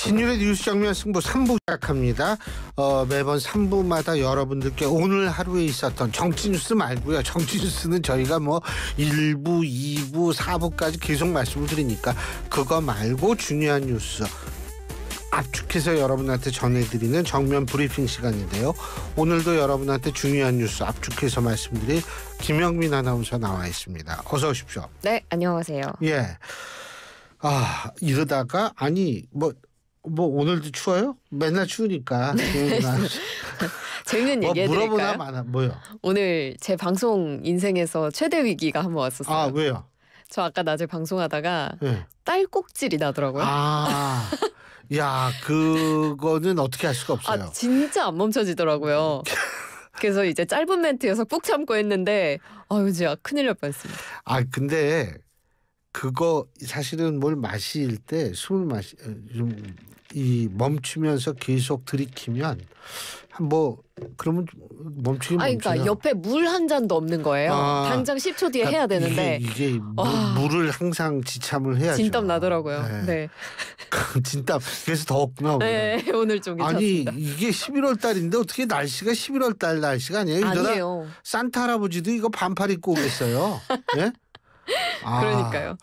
신율의 뉴스 정면 승부 3부 시작합니다. 매번 3부마다 여러분들께 오늘 하루에 있었던 정치 뉴스 말고요. 정치 뉴스는 저희가 뭐 1부, 2부, 4부까지 계속 말씀을 드리니까 그거 말고 중요한 뉴스 압축해서 여러분한테 전해드리는 정면 브리핑 시간인데요. 오늘도 여러분한테 중요한 뉴스 압축해서 말씀드릴 김영민 아나운서 나와 있습니다. 어서 오십시오. 네, 안녕하세요. 예. 이러다가 뭐 오늘도 추워요? 맨날 추우니까. 재밌는 얘기 해드릴까요? 물어보나 마나 뭐요? 오늘 제 방송 인생에서 최대 위기가 한번 왔었어요. 왜요? 저 아까 낮에 방송하다가 네. 딸꾹질이 나더라고요. 야, 그거는 어떻게 할 수가 없어요. 진짜 안 멈춰지더라고요. 그래서 이제 짧은 멘트여서 꾹 참고 했는데 진짜 큰일 날 뻔했습니다. 근데 그거 사실은 뭘 마실 때 숨을 멈추면서 계속 들이키면 그러면 멈추긴 멈춰요. 그러니까 옆에 물 한 잔도 없는 거예요. 당장 10초 뒤에 해야 되는데 이게 물을 항상 지참을 해야죠. 진땀 나더라고요. 네. 진땀. 그래서 더웠구나. 네, 오늘 좀 괜찮습니다. 이게 11월 달인데 어떻게 날씨가 11월 달 날씨가 아니에요? 아니에요. 산타 할아버지도 이거 반팔 입고 오겠어요. 예? 그러니까요.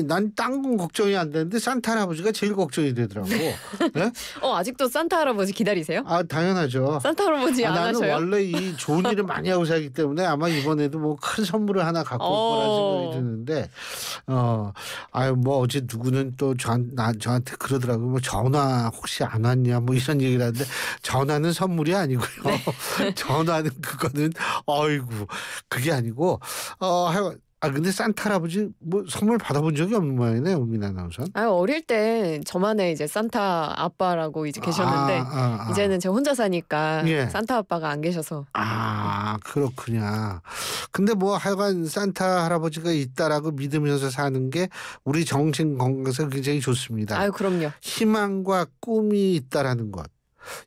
난 딴 건 걱정이 안 되는데 산타 할아버지가 제일 걱정이 되더라고. 네? 아직도 산타 할아버지 기다리세요? 당연하죠. 산타 할아버지 안 나는 하셔요? 원래 이 좋은 일을 많이 하고 살기 때문에 아마 이번에도 큰 선물을 하나 갖고 올 거라 생각이 드는데 어제 누구는 또 저한테 그러더라고요. 전화 혹시 안 왔냐 이런 얘기를 하는데 전화는 선물이 아니고요. 네. 전화는 그거는 그게 아니고 근데 산타 할아버지 선물 받아본 적이 없는 모양이네, 우민 아나운서. 어릴 때 저만의 이제 산타 아빠라고 이제 계셨는데 이제는 제가 혼자 사니까 산타 아빠가 안 계셔서. 그렇구나. 근데 하여간 산타 할아버지가 있다라고 믿으면서 사는 게 우리 정신 건강에서 굉장히 좋습니다. 그럼요. 희망과 꿈이 있다라는 것.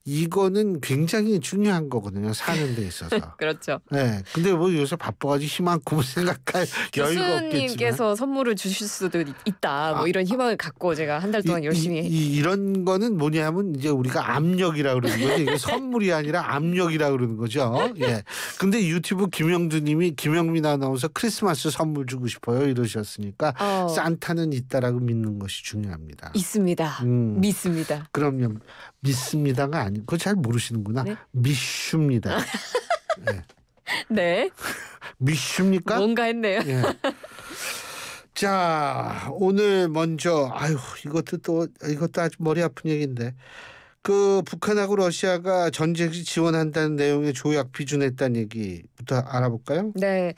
이거는 굉장히 중요한 거거든요. 사는 데 있어서. 그렇죠. 네. 근데 요새 바빠가지고 희망 꿈을 생각할 여유가 없겠지만 교수님께서 선물을 주실 수도 있다. 이런 희망을 갖고 제가 한 달 동안 열심히 이런 거는 뭐냐면 이제 우리가 압력이라고 그러는 거죠. 이게 선물이 아니라 압력이라고 그러는 거죠. 예. 근데 유튜브 김영민 아나운서 크리스마스 선물 주고 싶어요 이러셨으니까 산타는 있다라고 믿는 것이 중요합니다. 있습니다. 믿습니다. 그럼요. 믿습니다가 아니고 그거 잘 모르시는구나. 네? 믿습니다. 네. 네. 믿습니까? 뭔가 했네요. 네. 자, 오늘 먼저 이것도 아주 머리 아픈 얘기인데 북한하고 러시아가 전쟁 시 지원한다는 내용의 조약 비준했다는 얘기부터 알아볼까요? 네,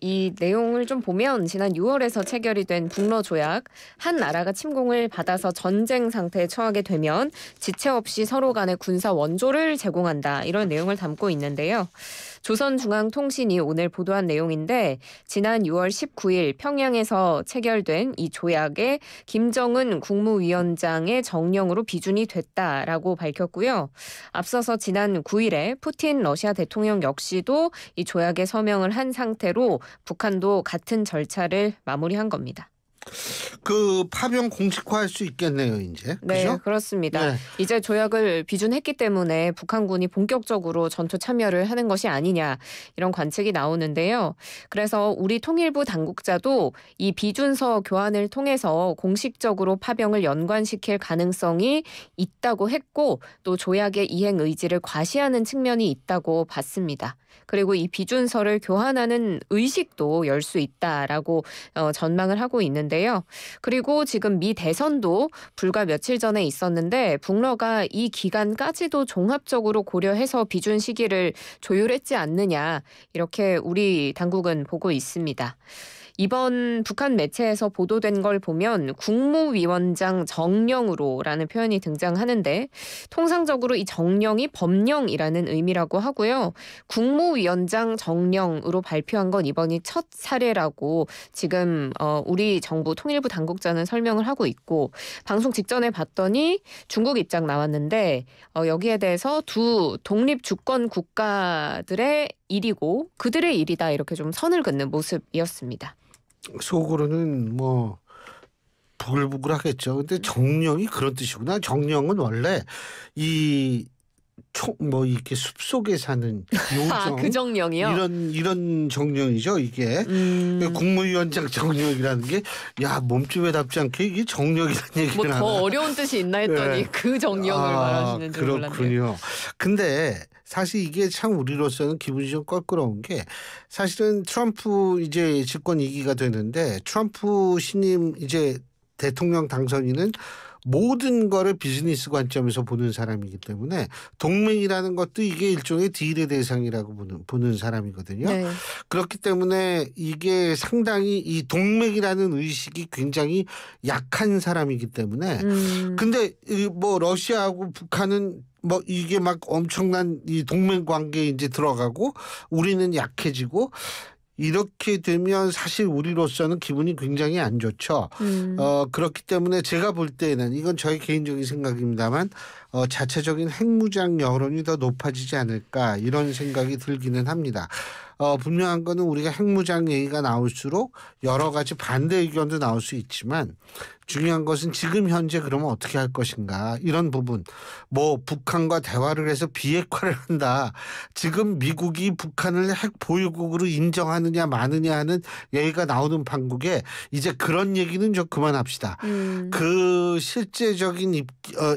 이 내용을 좀 보면 지난 6월에서 체결이 된 북러 조약, 한 나라가 침공을 받아서 전쟁 상태에 처하게 되면 지체 없이 서로 간의 군사 원조를 제공한다 이런 내용을 담고 있는데요. 조선중앙통신이 오늘 보도한 내용인데 지난 6월 19일 평양에서 체결된 이 조약에 김정은 국무위원장의 정령으로 비준이 됐다라고 밝혔고요. 앞서서 지난 9일에 푸틴 러시아 대통령 역시도 이 조약에 서명을 한 상태로 북한도 같은 절차를 마무리한 겁니다. 파병 공식화할 수 있겠네요, 이제. 네, 그죠? 그렇습니다. 네. 이제 조약을 비준했기 때문에 북한군이 본격적으로 전투 참여를 하는 것이 아니냐 이런 관측이 나오는데요. 그래서 우리 통일부 당국자도 이 비준서 교환을 통해서 공식적으로 파병을 연관시킬 가능성이 있다고 했고 또 조약의 이행 의지를 과시하는 측면이 있다고 봤습니다. 그리고 이 비준서를 교환하는 의식도 열 수 있다라고 전망을 하고 있는데요. 그리고 지금 미 대선도 불과 며칠 전에 있었는데 북러가 이 기간까지도 종합적으로 고려해서 비준 시기를 조율했지 않느냐 이렇게 우리 당국은 보고 있습니다. 이번 북한 매체에서 보도된 걸 보면 국무위원장 정령으로라는 표현이 등장하는데 통상적으로 이 정령이 법령이라는 의미라고 하고요. 국무위원장 정령으로 발표한 건 이번이 첫 사례라고 지금 우리 정부 통일부 당국자는 설명을 하고 있고 방송 직전에 봤더니 중국 입장 나왔는데 여기에 대해서 두 독립 주권 국가들의 일이고 그들의 일이다 이렇게 좀 선을 긋는 모습이었습니다. 속으로는 부글부글하겠죠. 근데 정령이 그런 뜻이구나. 정령은 원래 이 뭐 이렇게 숲 속에 사는 요정 그 정령이요? 이런 정령이죠. 이게 국무위원장 정령이라는 게 야 몸집에답지 않게 이게 정령이라는 얘기를 뭐 더 어려운 뜻이 있나 했더니 네. 그 정령을 말하시는 줄 몰랐네요. 그렇군요. 근데 사실 이게 참 우리로서는 기분이 좀 껄끄러운 게 사실은 트럼프 이제 집권 2기가 되는데 트럼프 신임 이제 대통령 당선인은 모든 거를 비즈니스 관점에서 보는 사람이기 때문에 동맹이라는 것도 이게 일종의 딜의 대상이라고 보는 사람이거든요. 네. 그렇기 때문에 이게 상당히 이 동맹이라는 의식이 굉장히 약한 사람이기 때문에 근데 뭐 러시아하고 북한은 뭐 이게 막 엄청난 이 동맹 관계에 이제 들어가고 우리는 약해지고 이렇게 되면 사실 우리로서는 기분이 굉장히 안 좋죠. 그렇기 때문에 제가 볼 때는 이건 저의 개인적인 생각입니다만 자체적인 핵무장 여론이 더 높아지지 않을까 이런 생각이 들기는 합니다. 분명한 거는 우리가 핵무장 얘기가 나올수록 여러 가지 반대 의견도 나올 수 있지만 중요한 것은 지금 현재 그러면 어떻게 할 것인가 이런 부분 뭐 북한과 대화를 해서 비핵화를 한다. 지금 미국이 북한을 핵 보유국으로 인정하느냐 마느냐 하는 얘기가 나오는 판국에 이제 그런 얘기는 좀 그만합시다. 그 실제적인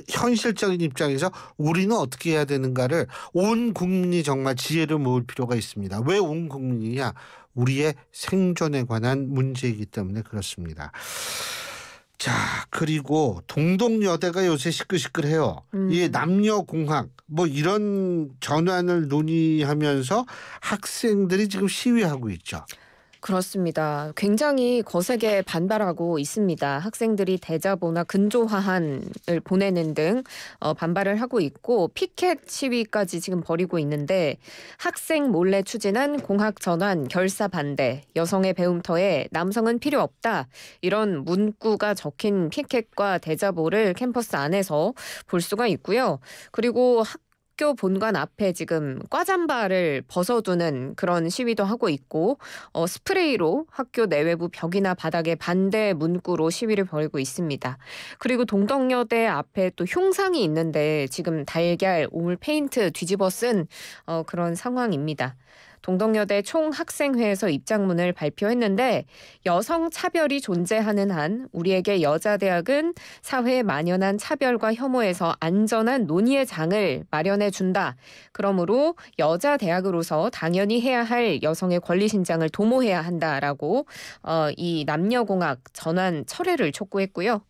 현실적인 입장에서 우리는 어떻게 해야 되는가를 온 국민이 정말 지혜를 모을 필요가 있습니다. 왜 온 국민이냐? 우리의 생존에 관한 문제이기 때문에 그렇습니다. 자, 그리고 동독여대가 요새 시끌시끌해요. 이 남녀공학 뭐 이런 전환을 논의하면서 학생들이 지금 시위하고 있죠. 그렇습니다. 굉장히 거세게 반발하고 있습니다. 학생들이 대자보나 근조화한을 보내는 등 반발을 하고 있고 피켓 시위까지 지금 벌이고 있는데 학생 몰래 추진한 공학 전환 결사 반대, 여성의 배움터에 남성은 필요 없다. 이런 문구가 적힌 피켓과 대자보를 캠퍼스 안에서 볼 수가 있고요. 그리고 학교 본관 앞에 지금 꽈잠바를 벗어두는 그런 시위도 하고 있고 스프레이로 학교 내외부 벽이나 바닥에 반대 문구로 시위를 벌이고 있습니다. 그리고 동덕여대 앞에 또 흉상이 있는데 지금 달걀, 오물 페인트 뒤집어 쓴 그런 상황입니다. 동덕여대 총학생회에서 입장문을 발표했는데 여성 차별이 존재하는 한 우리에게 여자대학은 사회에 만연한 차별과 혐오에서 안전한 논의의 장을 마련해 준다. 그러므로 여자대학으로서 당연히 해야 할 여성의 권리 신장을 도모해야 한다라고 이 남녀공학 전환 철회를 촉구했고요.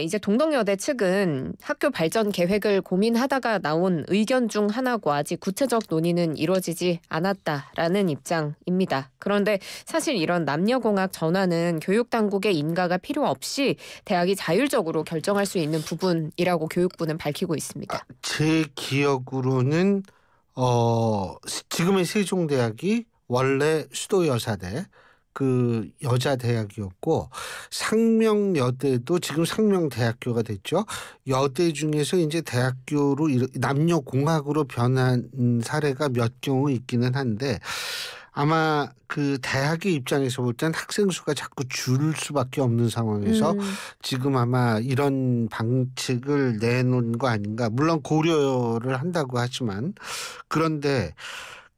이제 동덕여대 측은 학교 발전 계획을 고민하다가 나온 의견 중 하나고 아직 구체적 논의는 이루어지지 않았다라는 입장입니다. 그런데 사실 이런 남녀공학 전환은 교육당국의 인가가 필요 없이 대학이 자율적으로 결정할 수 있는 부분이라고 교육부는 밝히고 있습니다. 제 기억으로는 지금의 세종대학이 원래 수도여사대 그 여자 대학이었고 상명여대도 지금 상명대학교가 됐죠. 여대 중에서 이제 대학교로 남녀 공학으로 변한 사례가 몇 경우 있기는 한데 아마 그 대학의 입장에서 볼 땐 학생 수가 자꾸 줄 수밖에 없는 상황에서 지금 아마 이런 방책을 내놓은 거 아닌가. 물론 고려를 한다고 하지만 그런데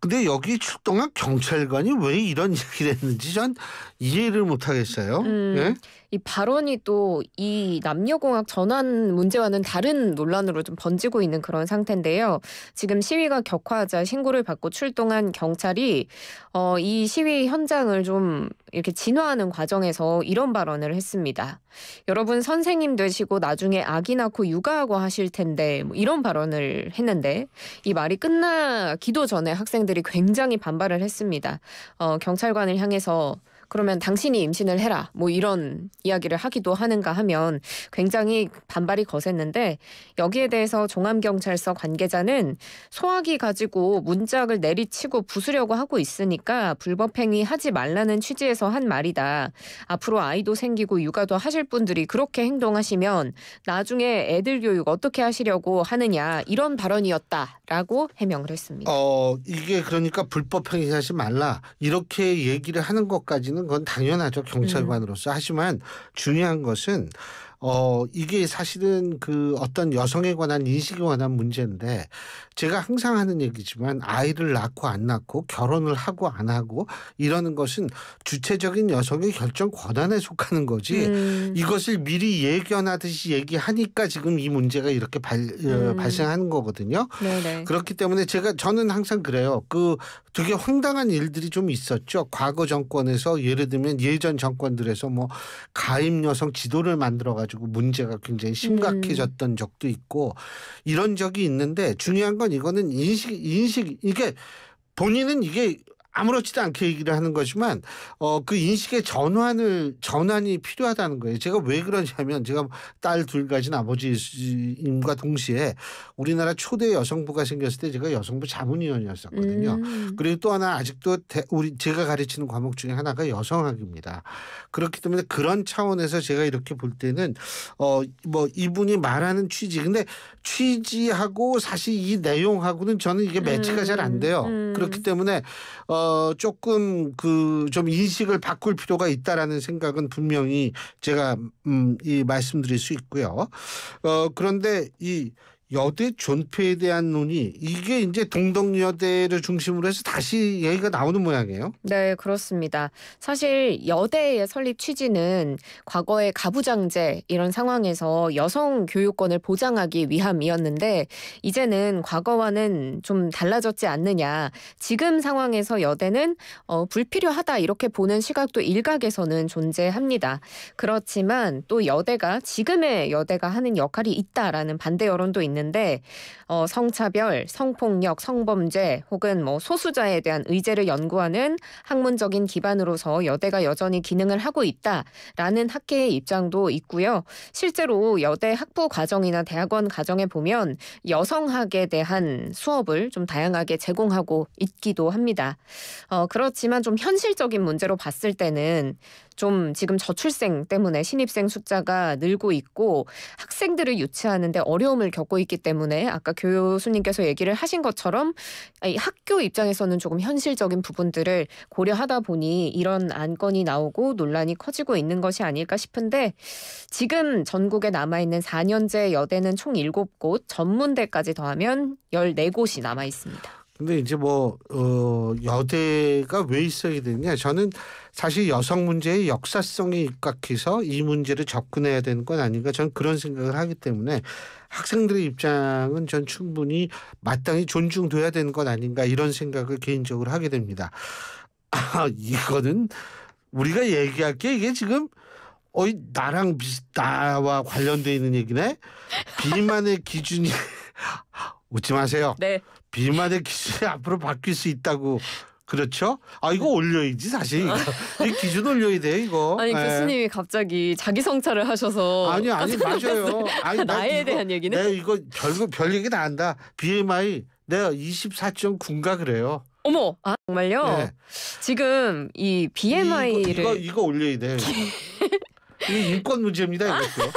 근데 여기 출동한 경찰관이 왜 이런 얘기를 했는지 전 이해를 못하겠어요. 예? 이 발언이 또 이 남녀공학 전환 문제와는 다른 논란으로 좀 번지고 있는 그런 상태인데요. 지금 시위가 격화하자 신고를 받고 출동한 경찰이 이 시위 현장을 좀 이렇게 진화하는 과정에서 이런 발언을 했습니다. 여러분 선생님 되시고 나중에 아기 낳고 육아하고 하실 텐데 뭐 이런 발언을 했는데 이 말이 끝나기도 전에 학생들이 굉장히 반발을 했습니다. 경찰관을 향해서 그러면 당신이 임신을 해라. 뭐 이런 이야기를 하기도 하는가 하면 굉장히 반발이 거셌는데 여기에 대해서 종암경찰서 관계자는 소화기 가지고 문짝을 내리치고 부수려고 하고 있으니까 불법행위 하지 말라는 취지에서 한 말이다. 앞으로 아이도 생기고 육아도 하실 분들이 그렇게 행동하시면 나중에 애들 교육 어떻게 하시려고 하느냐 이런 발언이었다라고 해명을 했습니다. 이게 그러니까 불법행위 하지 말라 이렇게 얘기를 하는 것까지는 거는 그건 당연하죠. 경찰관으로서. 하지만 중요한 것은 이게 사실은 그 어떤 여성에 관한 인식에 관한 문제인데 제가 항상 하는 얘기지만 아이를 낳고 안 낳고 결혼을 하고 안 하고 이러는 것은 주체적인 여성의 결정 권한에 속하는 거지 이것을 미리 예견하듯이 얘기하니까 지금 이 문제가 이렇게 발생하는 거거든요. 네네. 그렇기 때문에 저는 항상 그래요. 그 되게 황당한 일들이 좀 있었죠. 과거 정권에서 예를 들면 예전 정권들에서 뭐 가임 여성 지도를 만들어 가지고 문제가 굉장히 심각해졌던 적도 있고 이런 적이 있는데 중요한 건 이거는 인식 이게 본인은 이게 아무렇지도 않게 얘기를 하는 거지만 그 인식의 전환이 필요하다는 거예요. 제가 왜 그러냐면 제가 딸 둘 가진 아버지임과 동시에 우리나라 초대 여성부가 생겼을 때 제가 여성부 자문위원이었었거든요. 그리고 또 하나 아직도 제가 가르치는 과목 중에 하나가 여성학입니다. 그렇기 때문에 그런 차원에서 제가 이렇게 볼 때는 뭐 이분이 말하는 취지 근데 취지하고 사실 이 내용하고는 저는 이게 매치가 잘 안 돼요. 그렇기 때문에 조금 좀 인식을 바꿀 필요가 있다라는 생각은 분명히 제가 말씀드릴 수 있고요. 그런데 이 여대 존폐에 대한 논의 이게 이제 동덕여대를 중심으로 해서 다시 얘기가 나오는 모양이에요. 네, 그렇습니다. 사실 여대의 설립 취지는 과거의 가부장제 이런 상황에서 여성 교육권을 보장하기 위함이었는데 이제는 과거와는 좀 달라졌지 않느냐. 지금 상황에서 여대는 불필요하다 이렇게 보는 시각도 일각에서는 존재합니다. 그렇지만 또 지금의 여대가 하는 역할이 있다라는 반대 여론도 있는데 성차별, 성폭력, 성범죄 혹은 뭐 소수자에 대한 의제를 연구하는 학문적인 기반으로서 여대가 여전히 기능을 하고 있다라는 학계의 입장도 있고요. 실제로 여대 학부 과정이나 대학원 과정에 보면 여성학에 대한 수업을 좀 다양하게 제공하고 있기도 합니다. 그렇지만 좀 현실적인 문제로 봤을 때는 좀 지금 저출생 때문에 신입생 숫자가 늘고 있고 학생들을 유치하는데 어려움을 겪고 있기 때문에 아까 교수님께서 얘기를 하신 것처럼 이 학교 입장에서는 조금 현실적인 부분들을 고려하다 보니 이런 안건이 나오고 논란이 커지고 있는 것이 아닐까 싶은데 지금 전국에 남아있는 4년제 여대는 총 7곳, 전문대까지 더하면 14곳이 남아 있습니다. 근데 이제 여대가 왜 있어야 되느냐. 저는 사실 여성 문제의 역사성에 입각해서 이 문제를 접근해야 되는 건 아닌가. 저는 그런 생각을 하기 때문에 학생들의 입장은 전 충분히 마땅히 존중돼야 되는 건 아닌가 이런 생각을 개인적으로 하게 됩니다. 이거는 우리가 얘기할 게 이게 지금 나와 관련돼 있는 얘기네. 비만의 기준이 웃지 마세요. 네. 비만의 기준이 앞으로 바뀔 수 있다고. 그렇죠? 이거 올려야지 사실. 이 기준 올려야 돼 이거. 아니 교수님이 갑자기 자기 성찰을 하셔서 아니 맞아요. 나에 대한 얘기는? 내가 이거 별 얘기 다 한다. BMI 내가 24.9인가 그래요. 어머, 정말요? 네. 지금 이 BMI를 이거 올려야 돼. 이 인권 문제입니다 이것도.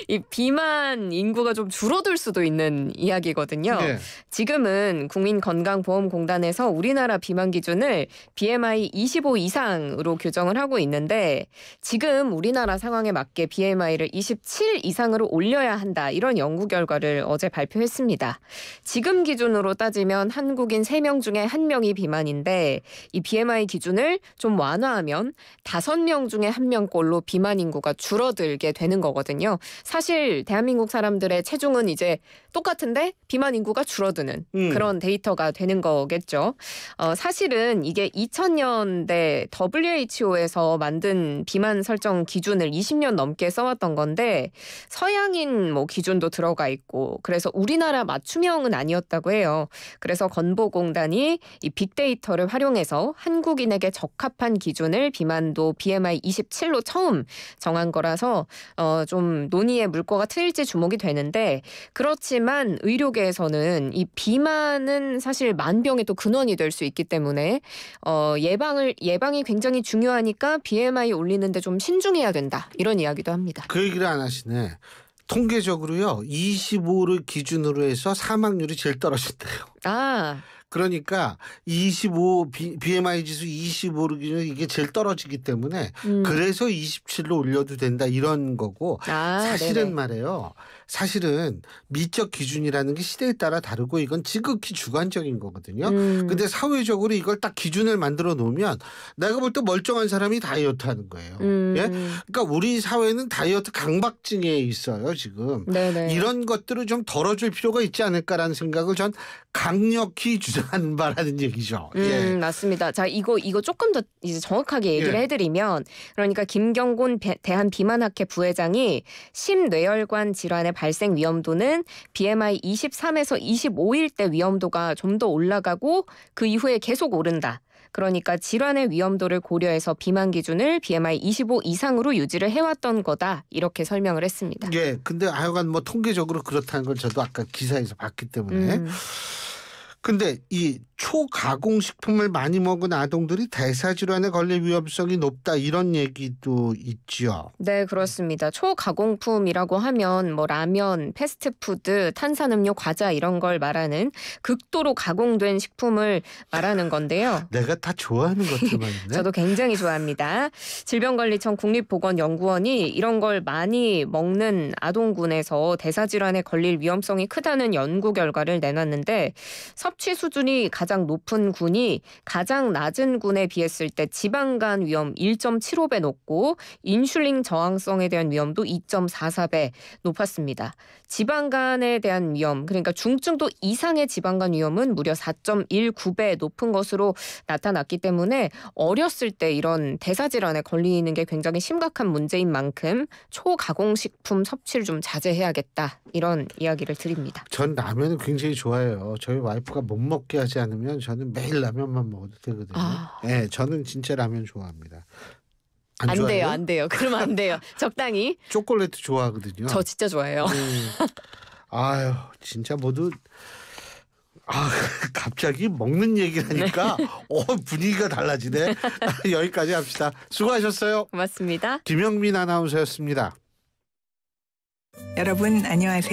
이 비만 인구가 좀 줄어들 수도 있는 이야기거든요. 네. 지금은 국민건강보험공단에서 우리나라 비만 기준을 BMI 25 이상으로 규정을 하고 있는데 지금 우리나라 상황에 맞게 BMI를 27 이상으로 올려야 한다. 이런 연구 결과를 어제 발표했습니다. 지금 기준으로 따지면 한국인 3명 중에 1명이 비만인데 이 BMI 기준을 좀 완화하면 5명 중에 1명꼴로 비만 인구가 줄어들게 되는 거거든요. 사실 대한민국 사람들의 체중은 이제 똑같은데 비만 인구가 줄어드는 그런 데이터가 되는 거겠죠. 사실은 이게 2000년대 WHO에서 만든 비만 설정 기준을 20년 넘게 써왔던 건데 서양인 기준도 들어가 있고 그래서 우리나라 맞춤형은 아니었다고 해요. 그래서 건보공단이 이 빅데이터를 활용해서 한국인에게 적합한 기준을 비만도 BMI 27로 처음 정한 거라서 좀 논의의 물꼬가 트일지 주목이 되는데 그렇지만 의료계에서는 이 비만은 사실 만병의 또 근원이 될 수 있기 때문에 예방이 굉장히 중요하니까 BMI 올리는데 좀 신중해야 된다 이런 이야기도 합니다. 그 얘기를 안 하시네. 통계적으로요 25를 기준으로 해서 사망률이 제일 떨어진대요. 그러니까 BMI 지수 25로 기준 이게 제일 떨어지기 때문에 그래서 27로 올려도 된다 이런 거고 사실은 네네. 말이에요. 사실은 미적 기준이라는 게 시대에 따라 다르고 이건 지극히 주관적인 거거든요. 근데 사회적으로 이걸 딱 기준을 만들어 놓으면 내가 볼 때 멀쩡한 사람이 다이어트 하는 거예요. 예? 그러니까 우리 사회는 다이어트 강박증에 있어요, 지금. 네네. 이런 것들을 좀 덜어줄 필요가 있지 않을까라는 생각을 전 강력히 주장하는 바라는 얘기죠. 예. 맞습니다. 자, 이거 조금 더 이제 정확하게 얘기를 예. 해드리면, 그러니까 김경곤 대한비만학회 부회장이 심뇌혈관 질환의 발생 위험도는 BMI 23에서 25일 때 위험도가 좀 더 올라가고 그 이후에 계속 오른다. 그러니까 질환의 위험도를 고려해서 비만 기준을 BMI 25 이상으로 유지를 해왔던 거다. 이렇게 설명을 했습니다. 예. 근데 하여간 뭐 통계적으로 그렇다는 걸 저도 아까 기사에서 봤기 때문에. 근데 이 초가공식품을 많이 먹은 아동들이 대사질환에 걸릴 위험성이 높다 이런 얘기도 있죠. 네, 그렇습니다. 초가공품이라고 하면 뭐 라면, 패스트푸드, 탄산음료, 과자 이런 걸 말하는 극도로 가공된 식품을 말하는 건데요. 내가 다 좋아하는 것들만 있네. 저도 굉장히 좋아합니다. 질병관리청 국립보건연구원이 이런 걸 많이 먹는 아동군에서 대사질환에 걸릴 위험성이 크다는 연구 결과를 내놨는데, 섭취 수준이 가장 높은 군이 가장 낮은 군에 비했을 때 지방간 위험 1.75배 높고 인슐린 저항성에 대한 위험도 2.44배 높았습니다. 지방간에 대한 위험, 그러니까 중증도 이상의 지방간 위험은 무려 4.19배 높은 것으로 나타났기 때문에 어렸을 때 이런 대사질환에 걸리는 게 굉장히 심각한 문제인 만큼 초가공식품 섭취를 좀 자제해야겠다, 이런 이야기를 드립니다. 전 라면을 굉장히 좋아해요. 저희 와이프가 못 먹게 하지 않으면 저는 매일 라면만 먹어도 되거든요. 네, 저는 진짜 라면 좋아합니다. 안 좋아해요? 돼요, 안 돼요. 그러면 안 돼요. 적당히. 초콜릿 좋아하거든요. 저 진짜 좋아해요. 아유, 진짜 모두 갑자기 먹는 얘기를 하니까 분위기가 달라지네. 여기까지 합시다. 수고하셨어요. 고맙습니다. 김영민 아나운서였습니다. 여러분 안녕하세요.